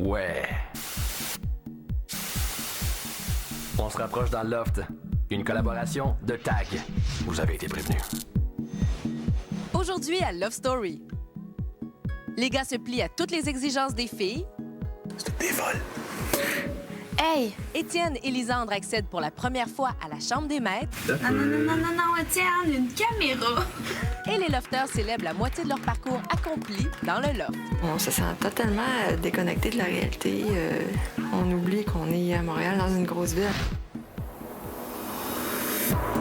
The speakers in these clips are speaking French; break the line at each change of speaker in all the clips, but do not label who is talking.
Ouais. On se rapproche dans le loft. Une collaboration de TAG. Vous avez été prévenus.
Aujourd'hui à Love Story. Les gars se plient à toutes les exigences des filles.
C'est des vols.
Hey! Étienne et Lisandre accèdent pour la première fois à la chambre des maîtres.
Non, Étienne, une caméra.
Et les lofters célèbrent la moitié de leur parcours accompli dans le loft.
On se sent totalement déconnecté de la réalité. On oublie qu'on est à Montréal, dans une grosse ville.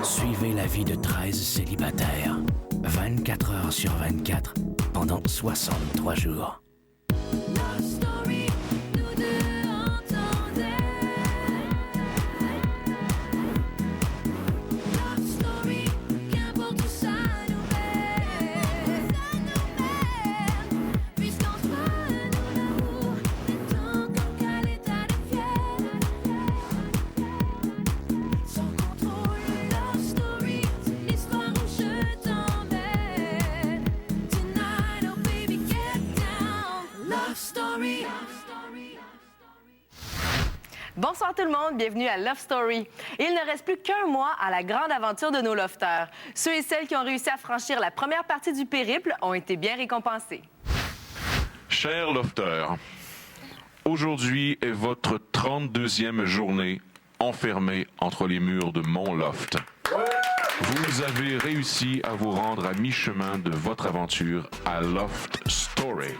Suivez la vie de 13 célibataires, 24 heures sur 24, pendant 63 jours.
Bonsoir tout le monde, bienvenue à Love Story. Il ne reste plus qu'un mois à la grande aventure de nos lofters. Ceux et celles qui ont réussi à franchir la première partie du périple ont été bien récompensés.
Chers lofters, aujourd'hui est votre 32e journée enfermée entre les murs de mon loft. Vous avez réussi à vous rendre à mi-chemin de votre aventure à Loft Story.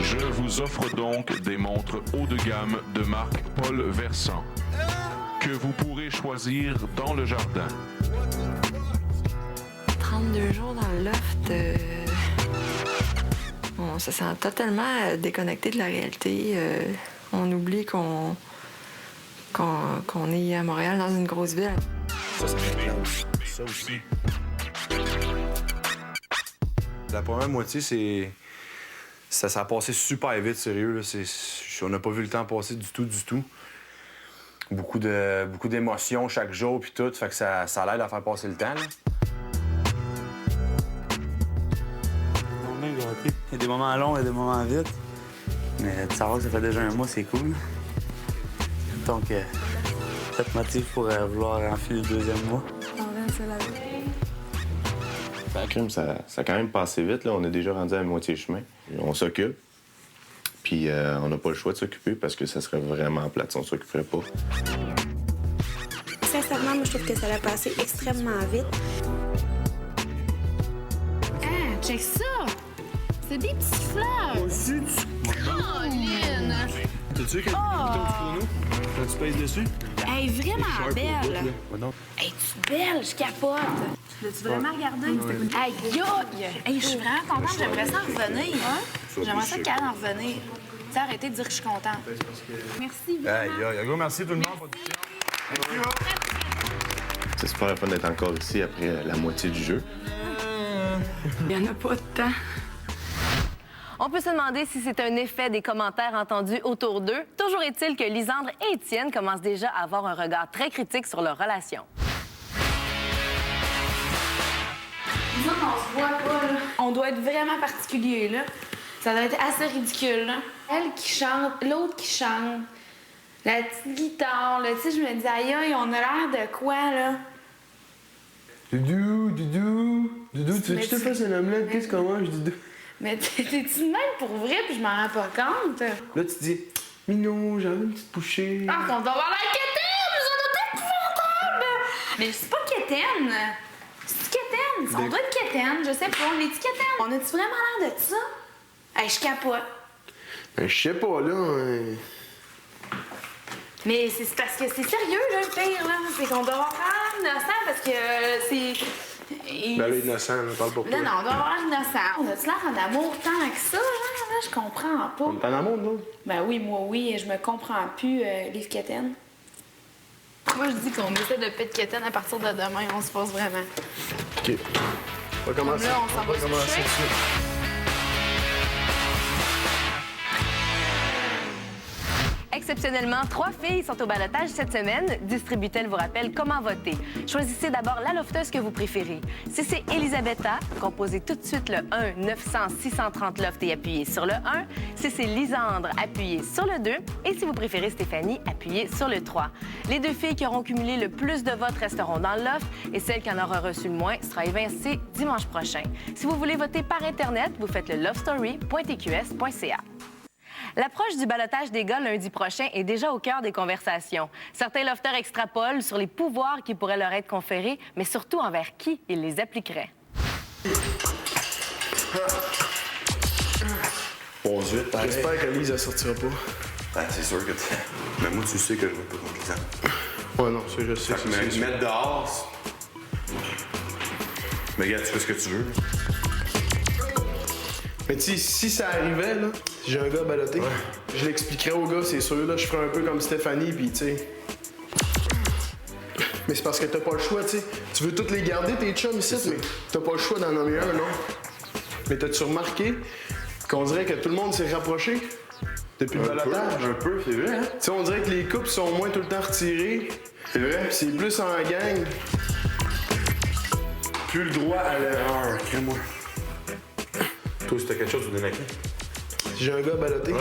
Je vous offre donc des montres haut de gamme de marque Paul Versant que vous pourrez choisir dans le jardin.
32 jours dans le loft. On se sent totalement déconnecté de la réalité. On oublie qu'on est à Montréal, dans une grosse ville.
Ça aussi. La première moitié, c'est... Ça a passé super vite, sérieux. Là. On n'a pas vu le temps passer du tout. Beaucoup d'émotions chaque jour, puis tout. Fait que ça l'aide à faire passer le temps. Là.
Il y a des moments longs et des moments vite. Mais de savoir que ça fait déjà un mois, c'est cool. Donc, ça te motive pour vouloir enfiler le deuxième mois.
La crime, ça a quand même passé vite. Là. On est déjà rendu à la moitié chemin. On s'occupe. Puis on n'a pas le choix de s'occuper parce que ça serait vraiment plate si on ne s'occuperait pas.
Sincèrement, moi, je trouve que ça a passé extrêmement vite.
Ah, check ça! C'est des petites fleurs! Caroline!
T'as-tu quelque chose du chrono? Quand tu pèses dessus?
Hey, vraiment belle!
Non.
Hey, tu es belle, je capote!
L'as-tu vraiment regardé?
Hey, hey, je suis vraiment contente, j'aimerais ça en revenir. J'aimerais ça qu'elle en revenir. Tu sais, arrêtez de dire que je suis contente.
Merci.
Hey, un gros merci tout le monde.
C'est super le fun d'être encore ici après la moitié du jeu.
Il n'y en a pas de temps.
On peut se demander si c'est un effet des commentaires entendus autour d'eux. Toujours est-il que Lisandre et Étienne commencent déjà à avoir un regard très critique sur leur relation.
Nous autres, on se voit pas, là. On doit être vraiment particulier, là. Ça doit être assez ridicule, là. Elle qui chante, l'autre qui chante, la petite guitare, là. Tu sais, je me dis, aïe, on a l'air de quoi, là?
Doudou, tu veux que je te fasse un omelette? Qu'est-ce qu'on mange, Doudou?
Mais t'es-tu de même pour vrai, puis je m'en rends pas compte?
Là, tu te dis, Minou, j'ai envie d'une petite bouchée.
Ah, qu'on doit avoir la quétaine! Nous en a épouvantable! Mais c'est pas quétaine! C'est quétaine! On doit être quétaine, je sais pas. On est-tu quétaine? On a-tu vraiment l'air de ça? Hey, je capote.
Ben, je sais pas, là.
Mais c'est parce que c'est sérieux, là, le pire, là. C'est qu'on doit avoir l'air innocent parce que c'est...
Ben là, innocent, là, parle pas pour
Là, non, on doit avoir l'air innocent. On a-tu l'air en amour tant que ça, genre, là? Je comprends pas.
On est en amour, non?
Ben oui, moi, oui. Je me comprends plus, Liv Quétaine. Moi, je dis qu'on essaie de péter Quétaine à partir de demain. On se force vraiment.
OK. On va commencer.
Là, on s'en va se coucher.
Exceptionnellement, 3 filles sont au ballottage cette semaine. Distributel vous rappelle comment voter. Choisissez d'abord la lofteuse que vous préférez. Si c'est Elisabetta, composez tout de suite le 1-900-630 loft et appuyez sur le 1. Si c'est Lisandre, appuyez sur le 2. Et si vous préférez Stéphanie, appuyez sur le 3. Les 2 filles qui auront cumulé le plus de votes resteront dans le loft et celle qui en aura reçu le moins sera évincée dimanche prochain. Si vous voulez voter par Internet, vous faites le lovestory.tqs.ca. L'approche du ballottage des gars lundi prochain est déjà au cœur des conversations. Certains lofteurs extrapolent sur les pouvoirs qui pourraient leur être conférés, mais surtout envers qui ils les appliqueraient.
11-8, pareil.
J'espère que Lise, elle sortira pas.
Ben, c'est sûr que mais moi, tu sais que je vais pas contre Lisandre.
Ouais, non, ça, je sais.
Fait que me mettre dehors... Mais regarde, tu fais ce que tu veux.
Mais tu sais, si ça arrivait, là, si j'ai un gars ballotté, je l'expliquerais au gars, c'est sûr, là. Je ferais un peu comme Stéphanie, puis tu sais... Mais c'est parce que t'as pas le choix, tu sais. Tu veux toutes les garder, tes chums ici, mais t'as pas le choix d'en nommer un, non? Mais t'as-tu remarqué qu'on dirait que tout le monde s'est rapproché depuis le ballottage?
Un peu, c'est vrai, hein?
Tu sais, on dirait que les couples sont moins tout le temps retirés.
C'est vrai?
C'est plus en gang.
Plus le droit à l'erreur, crée-moi. Toi, si t'as quelque chose, tu donnes à qui?
Si j'ai un gars ballotté?
Ouais.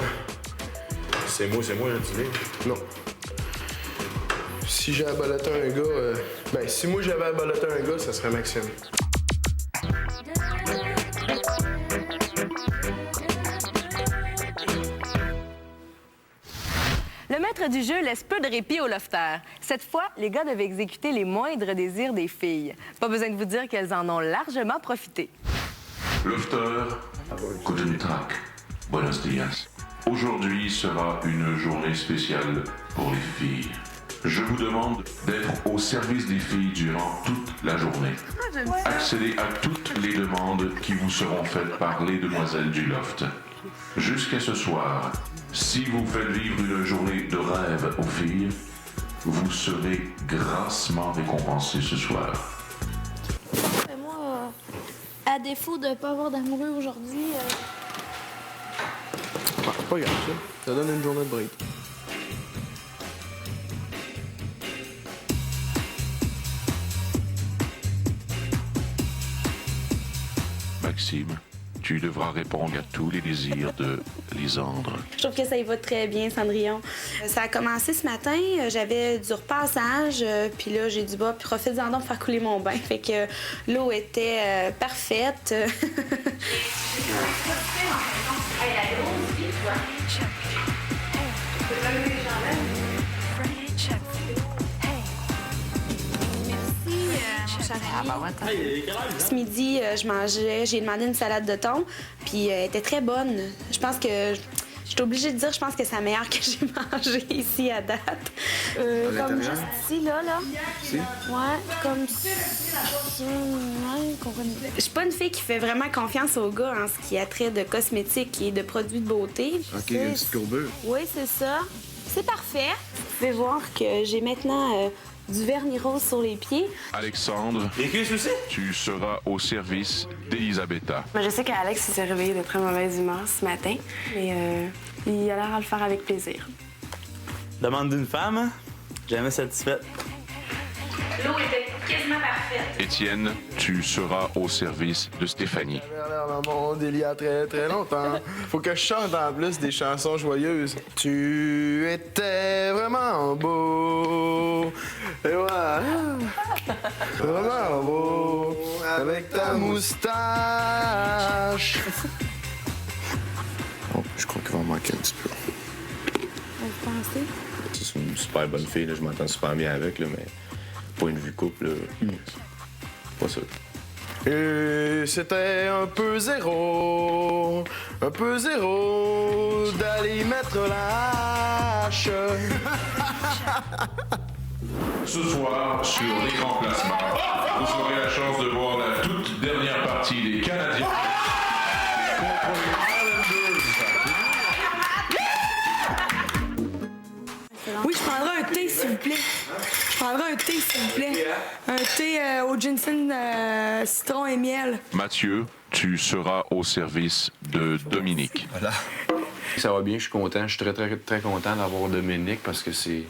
C'est moi, dis-le.
Non. Si j'ai à balloter un gars... Ben, si moi j'avais à balloter un gars, ça serait Maxime.
Le maître du jeu laisse peu de répit aux lofters. Cette fois, les gars devaient exécuter les moindres désirs des filles. Pas besoin de vous dire qu'elles en ont largement profité.
Lofter, Cotonou-Trac, buenos dias. Aujourd'hui sera une journée spéciale pour les filles. Je vous demande d'être au service des filles durant toute la journée. Accédez à toutes les demandes qui vous seront faites par les demoiselles du loft. Jusqu'à ce soir, si vous faites vivre une journée de rêve aux filles, vous serez grassement récompensés ce soir.
Moi, à défaut de ne pas avoir d'amoureux aujourd'hui...
C'est pas grave, ça. Ça donne une journée de break.
Maxime, tu devras répondre à tous les désirs de Lisandre.
Je trouve que ça y va très bien, Cendrillon. Ça a commencé ce matin, j'avais du repassage, puis là, j'ai dit, bah, profite-en donc pour faire couler mon bain. Fait que l'eau était parfaite. Ce midi, j'ai demandé une salade de thon, puis elle était très bonne. Je pense que je suis obligée de dire, je pense que c'est la meilleure que j'ai mangée ici à date.
comme juste ici, là.
Ici?
Ouais, comme ça. Ouais,
je suis pas une fille qui fait vraiment confiance aux gars en ce qui a trait de cosmétiques et de produits de beauté.
OK, une petite courbure.
Oui, c'est ça. C'est parfait. Vous pouvez voir que j'ai maintenant du vernis rose sur les pieds.
Alexandre, tu seras au service d'Elisabetta.
Je sais qu'Alex s'est réveillé de très mauvaise humeur ce matin, mais il a l'air à le faire avec plaisir.
Demande d'une femme, hein? Jamais satisfaite.
L'eau était quasiment parfaite.
Étienne, tu seras au service de Stéphanie.
Dans mon monde il y a très très longtemps. Faut que je chante en plus des chansons joyeuses. Tu étais vraiment beau. Et voilà. Vraiment beau. Avec ta moustache.
Oh, je crois qu'il va en manquer un petit peu.
Vous pensez?
C'est une super bonne fille, là. Je m'entends super bien avec, là, mais pas une vue couple, là. Pas sûr.
Et c'était un peu zéro d'aller mettre la hache.
Ce soir, sur l'écran placement, vous aurez la chance de voir la toute dernière partie des Canadiens contre les Islanders.
Oui, je prendrai un thé, s'il vous plaît. Un thé au ginseng, citron et miel.
Mathieu, tu seras au service de Dominique.
Voilà. Ça va bien, je suis content. Je suis très, très, très content d'avoir Dominique parce que c'est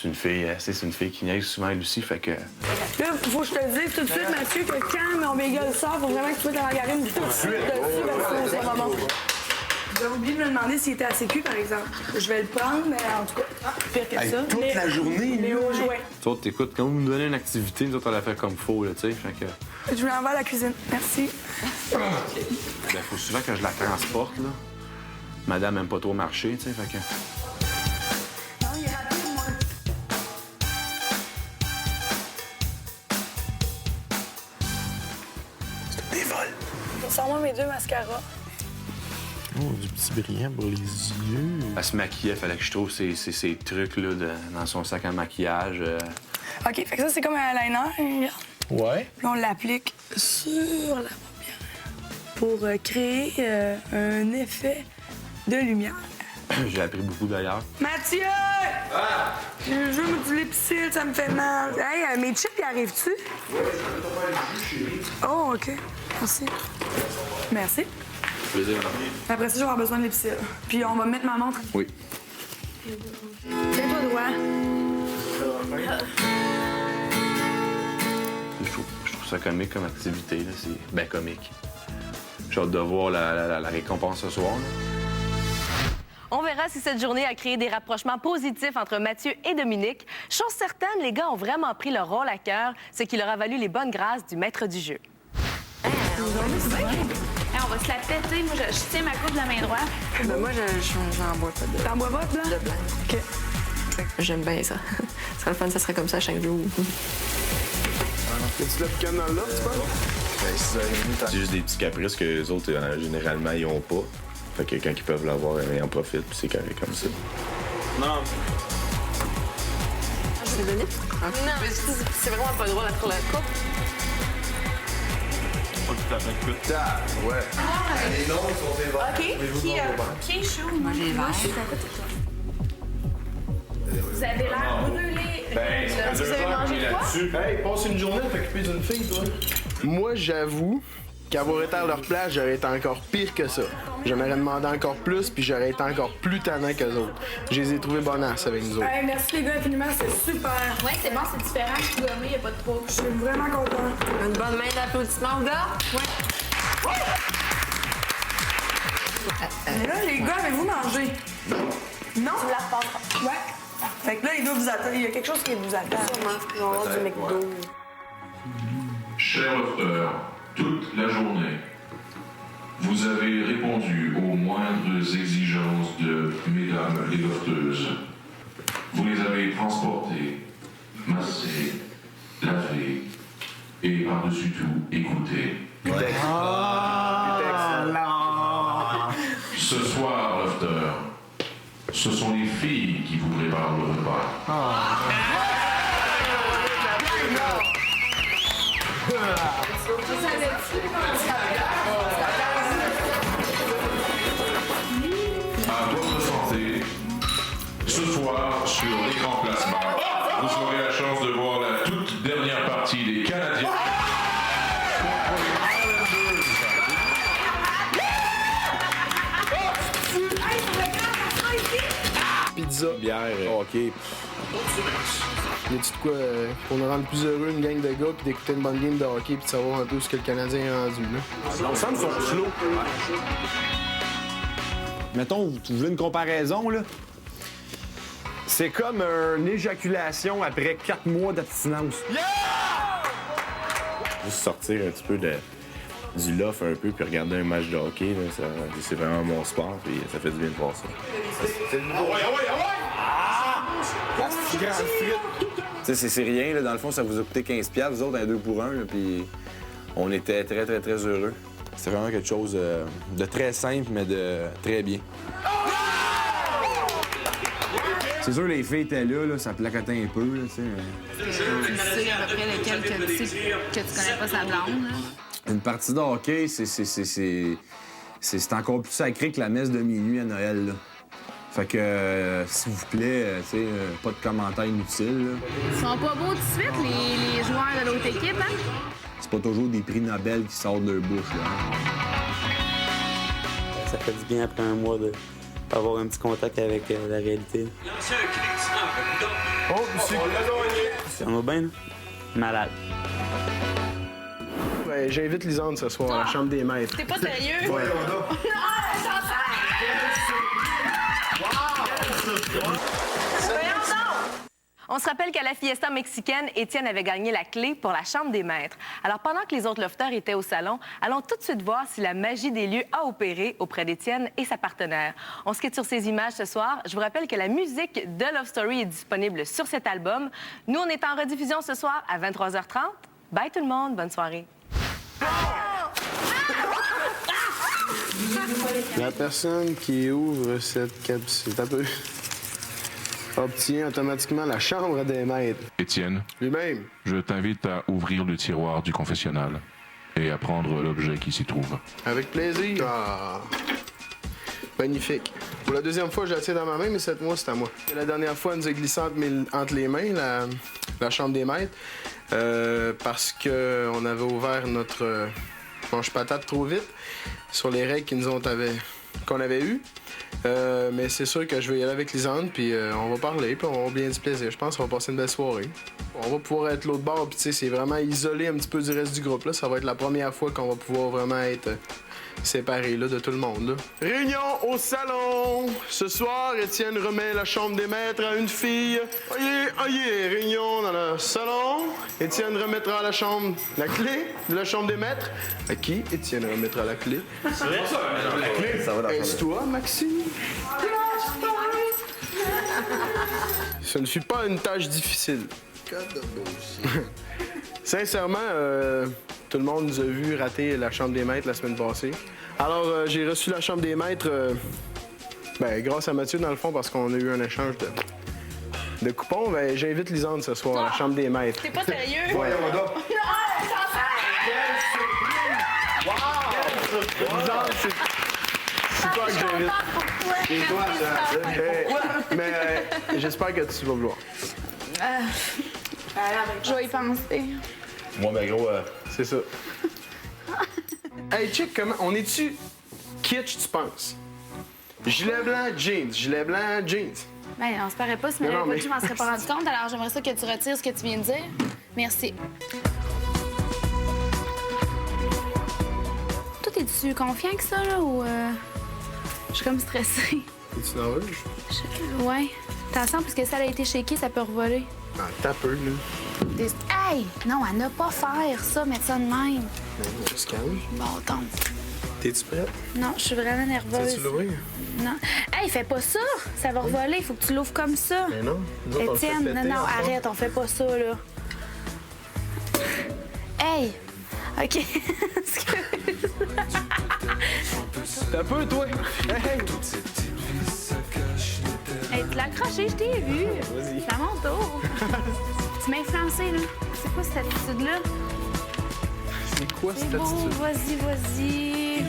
une fille, c'est une fille qui niaise souvent elle aussi, fait que...
Là, faut que je te le dise tout de suite, Mathieu, que quand mon bagel sort, faut vraiment que tu mettes la margarine tout de suite dessus, parce que c'est un moment. J'avais oublié de me demander s'il était à sécu, par exemple. Je vais le prendre, mais en tout cas, pire que ça.
Toute la journée,
mais au jouet.
Tu autres, t'écoutes, quand vous nous donnez une activité, nous autres, on la fait comme faut, là, tu sais, fait que...
Je vais en vers la cuisine. Merci.
Ben, faut souvent que je la transporte, là. Madame aime pas trop marcher, tu sais, fait que...
Sors-moi mes 2 mascaras.
Oh, du petit brillant pour les yeux.
Elle se maquillait, fallait que je trouve ces trucs-là dans son sac à maquillage.
OK, fait que ça, c'est comme un eyeliner.
Ouais.
Puis on l'applique sur la paupière pour créer un effet de lumière.
J'ai appris beaucoup, d'ailleurs.
Mathieu! Ah! Je veux du Lipsil, ça me fait mal. Hey, mes chips, y arrivent-tu? Oh, OK. Merci. Merci.
Plaisir.
Après ça, je vais avoir besoin de Lipsil. Puis on va mettre ma montre.
Oui.
Tiens-toi droit.
Je trouve ça comique comme activité, là. C'est bien comique. J'ai hâte de voir la récompense ce soir, là.
On verra si cette journée a créé des rapprochements positifs entre Mathieu et Dominique. Chose certaine, les gars ont vraiment pris leur rôle à cœur, ce qui leur a valu les bonnes grâces du maître du jeu.
On va se la péter. Moi, je tiens ma coupe de la main droite.
Ben moi, j'en bois pas de...
T'en bois pas de blanc?
De blanc.
OK.
J'aime bien ça. Ce serait le fun, ça serait comme ça chaque jour.
Y'a-tu de la picane dans le loft, tu penses?
C'est juste des petits caprices que les autres, généralement, ils ont pas. Fait que quand ils peuvent l'avoir, ils en profitent, puis c'est carré comme ça.
Non.
Je vais donner?
Non, mais c'est vraiment pas drôle après la coupe.
Pas tout à fait coûte.
Ouais.
Les noms sont des verts.
OK. Qui est chaud?
Moi, j'ai vert.
Vous avez l'air brûlé. Est-ce que vous avez mangé de quoi?
Hey, passe une journée à t'occuper d'une fille, toi. Moi, j'avoue qu'avoir été à leur place, j'aurais été encore pire que ça. J'aimerais demander encore plus, puis j'aurais été encore plus tannant qu'eux autres. Je les ai trouvés bonasses avec nous autres.
Hey, merci les gars infiniment, c'est super.
Ouais, c'est bon, c'est différent. Je suis gommée, y a pas de trop.
Je suis vraiment contente.
Une bonne main d'applaudissement, gars?
Ouais. Mais là, les gars, avez-vous mangé? Non. Tu me la repasseras. Ouais. Fait que là, il doit vous attendre. Il y a quelque chose qui vous attend.
Sûrement. Je vais avoir du McDo.
Cher Lofter, toute la journée, vous avez répondu aux moindres exigences de mesdames les lofteuses. Vous les avez transportées, massées, lavées et par-dessus tout écoutées. Ce soir, Lofter, ce sont les filles qui vous préparent le repas. À votre santé, ce soir sur l'écran plasma, vous aurez la chance de voir la toute dernière partie des Canadiens.
Pizza.
Bière, OK.
Y'a-tu de quoi pour nous rendre plus heureux, une gang de gars, puis d'écouter une bonne game de hockey, puis de savoir un peu ce que le Canadien est rendu, là?
Ensemble, ils sont slow. Mettons, vous voulez une comparaison, là? C'est comme une éjaculation après 4 mois d'abstinence.
Juste sortir un petit peu du loft un peu, puis regarder un match de hockey, là, c'est vraiment mon sport, puis ça fait du bien de voir ça.
C'est rien, là. Dans le fond, ça vous a coûté 15$, vous autres, un 2 pour 1, là, puis on était très, très, très heureux. C'était vraiment quelque chose de très simple, mais de très bien. C'est sûr, les filles étaient là, ça placotait un peu, là, tu sais.
Tu sais à peu près lequel que tu sais que tu connais pas sa blonde, là.
Une partie de hockey, c'est encore plus sacré que la messe de minuit à Noël, là. Fait que, s'il vous plaît, tu sais, pas de commentaires inutiles, là.
Ils sont pas beaux tout de suite, les joueurs de l'autre équipe, hein?
C'est pas toujours des prix Nobel qui sortent de leur bouche, là.
ça fait du bien après un mois d'avoir un petit contact avec la réalité.
Oh, c'est...
On va bien, là? Malade.
Ouais, j'invite Lisande ce soir à la chambre des maîtres.
T'es pas sérieux?
Ouais.
On se rappelle qu'à la fiesta mexicaine, Étienne avait gagné la clé pour la chambre des maîtres. Alors, pendant que les autres lofters étaient au salon, allons tout de suite voir si la magie des lieux a opéré auprès d'Étienne et sa partenaire. On se quitte sur ces images ce soir. Je vous rappelle que la musique de Love Story est disponible sur cet album. Nous, on est en rediffusion ce soir à 23h30. Bye tout le monde, bonne soirée.
La personne qui ouvre cette capsule obtient automatiquement la chambre des maîtres.
Étienne,
Lui-même.
je t'invite à ouvrir le tiroir du confessionnal et à prendre l'objet qui s'y trouve.
Avec plaisir. Ah. Magnifique. Pour la deuxième fois, je la tiens dans ma main, mais cette fois, c'est à moi. La dernière fois, elle nous a glissé entre les mains, la chambre des maîtres, parce qu'on avait ouvert notre mange-patate trop vite sur les règles qu'on avait eues. Mais c'est sûr que je vais y aller avec Lisande, puis on va parler, puis on va bien du plaisir. Je pense qu'on va passer une belle soirée. On va pouvoir être l'autre bord, puis tu sais, c'est vraiment isolé un petit peu du reste du groupe. Là. Ça va être la première fois qu'on va pouvoir vraiment être séparés là, de tout le monde. Là. Réunion au salon! Ce soir, Étienne remet la chambre des maîtres à une fille. Oyez, réunion dans le salon. Étienne remettra la clé de la chambre des maîtres. À qui Étienne remettra la clé? C'est vrai? La clé? Ça va. Est-ce toi, Maxime? Ce ne fut pas une tâche difficile. Sincèrement, tout le monde nous a vu rater la chambre des maîtres la semaine passée. Alors, j'ai reçu la chambre des maîtres grâce à Mathieu, dans le fond, parce qu'on a eu un échange de coupons. Ben, j'invite Lisande ce soir à la chambre des maîtres.
T'es pas sérieux?
Voyons donc. Lisande, c'est toi que j'invite. C'est toi, ça. Mais j'espère que tu vas vouloir.
Je vais y penser.
Moi, ben gros,
c'est ça. Hey, check, comment. On est-tu kitsch, tu penses? Gilet blanc, jeans. Gilet blanc, jeans.
Ben, on se paraît pas, si
Non,
m'avais
mais-
pas dit, je m'en serais pas rendu compte. Alors, j'aimerais ça que tu retires ce que tu viens de dire. Merci. Toi, t'es-tu confiant que ça, là, ou... Je suis comme stressée.
Es-tu nerveuse?
Ouais. Attention, parce que si elle a été shakée, ça peut revoler.
Ah, t'as peur, là.
Hey! Non, à ne pas faire ça, mettre ça de même.
On se calme.
Bon, donc.
T'es-tu prête?
Non, je suis vraiment nerveuse.
Sais-tu l'ouvrir?
Non. Hey, fais pas ça! Ça va revoler, il faut que tu l'ouvres comme ça.
Mais non. Nous autres, on le fait
Étienne,
péter,
non,
enfin.
arrête, on fait pas ça, là. Hey! OK. Excuse.
T'as peur, toi? Hey!
Hey, tu l'as accroché, je t'ai vu. C'est à mon tour. Tu m'as influencé, là. C'est quoi cette attitude-là?
C'est quoi
C'est
cette
beau,
attitude?
vas-y.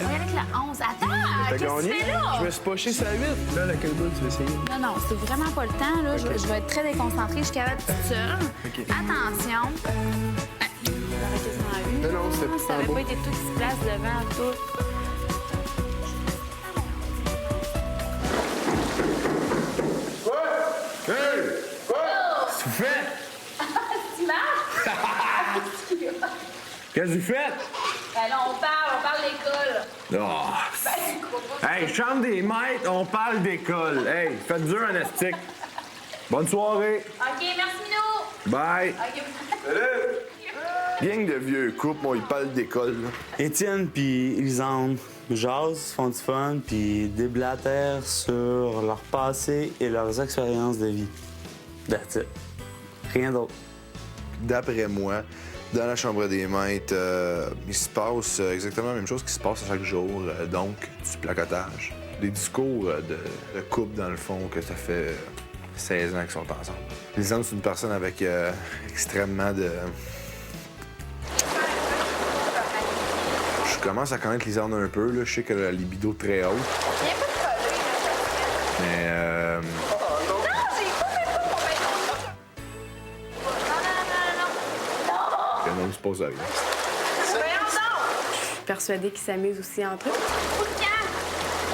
On va avec la 11. Attends,
T'as
qu'est-ce que tu
gagné?
fais là?
Je me suis poché sa 8. Là, laquelle boule tu veux essayer?
Non, non, c'est vraiment pas le temps, là. Je vais être très déconcentrée. Je suis capable toute seule.
OK.
Attention. Arrêtez ça en une.
Non, non, c'était
Ça
pas
avait
beau.
pas été tout qui se place devant, tout.
Hey! Qu'est-ce que tu fais?
Tu marches?
Qu'est-ce que tu fais?
Ben là, on parle d'école.
Oh.
Ben, c'est quoi?
Hey, chambre des maîtres, on parle d'école. Hey, faites dur un astique. Bonne soirée.
OK, merci, Minou.
Bye.
OK.
Gang de vieux couples, moi, ils parlent d'école. là.
Étienne puis Lisande jasent, font du fun, puis déblatèrent sur leur passé et leurs expériences de vie. That's it. Rien d'autre.
D'après moi, dans la chambre des maîtres, il se passe exactement la même chose qui se passe à chaque jour. Donc, du placotage. Des discours de couple, dans le fond, que ça fait 16 ans qu'ils sont ensemble. Lisande, c'est une personne avec extrêmement de... Je commence à connaître Lisande un peu. Là. Je sais qu'elle a la libido très haute. Mais...
Non!
non, c'est pas ça.
Voyons donc!
persuadée qu'ils s'amusent aussi entre eux.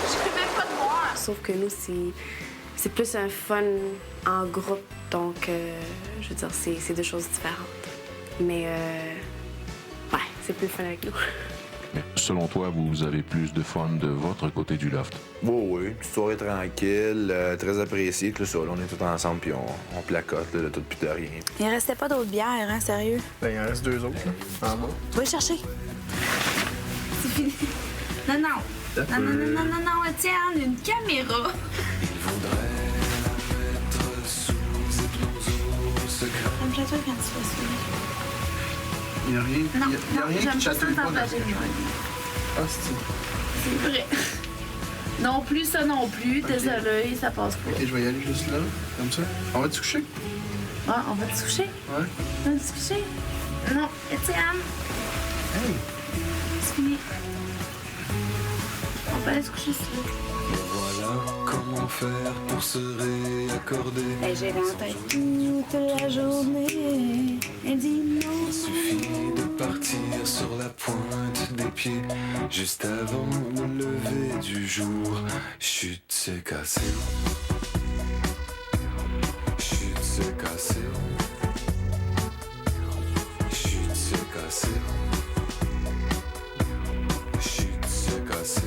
Je peux même pas te voir.
Sauf que nous, c'est plus un fun en groupe. Donc, je veux dire, c'est deux choses différentes. Mais, ouais, c'est plus fun avec nous.
Mais selon toi, vous avez plus de fun de votre côté du loft?
Oui, une petite soirée tranquille, très appréciée. Là, ça, là, on est tous ensemble puis on placote là, de tout puis de rien.
Il restait pas d'autres bières, hein, sérieux?
Ben, il en reste 2 autres, là, en bas.
Tu vas les chercher. C'est fini. Non, Étienne, une caméra. Calme-toi quand tu fais ça.
Il n'y a rien,
Non,
y a rien qui chatouille pas. Ah,
C'est vrai. Non plus, ça non plus. Désolé, ça passe pas.
Ok, je vais y aller juste là, comme ça. On va te coucher?
Ah, on va te coucher?
Ouais.
On va te coucher? Non, Étienne.
Hey!
C'est fini. On peut aller se coucher ici.
Voilà comment faire pour se réaccorder.
Hey, j'ai en tête toute la journée. Elle dit non.
Il suffit de partir sur la pointe des pieds juste avant le lever du jour. Chut, c'est cassé. Chut, c'est cassé. Chut, c'est cassé. Chut, c'est cassé.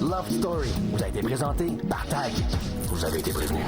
Love Story vous a été présenté par TAG. Vous avez été prévenu.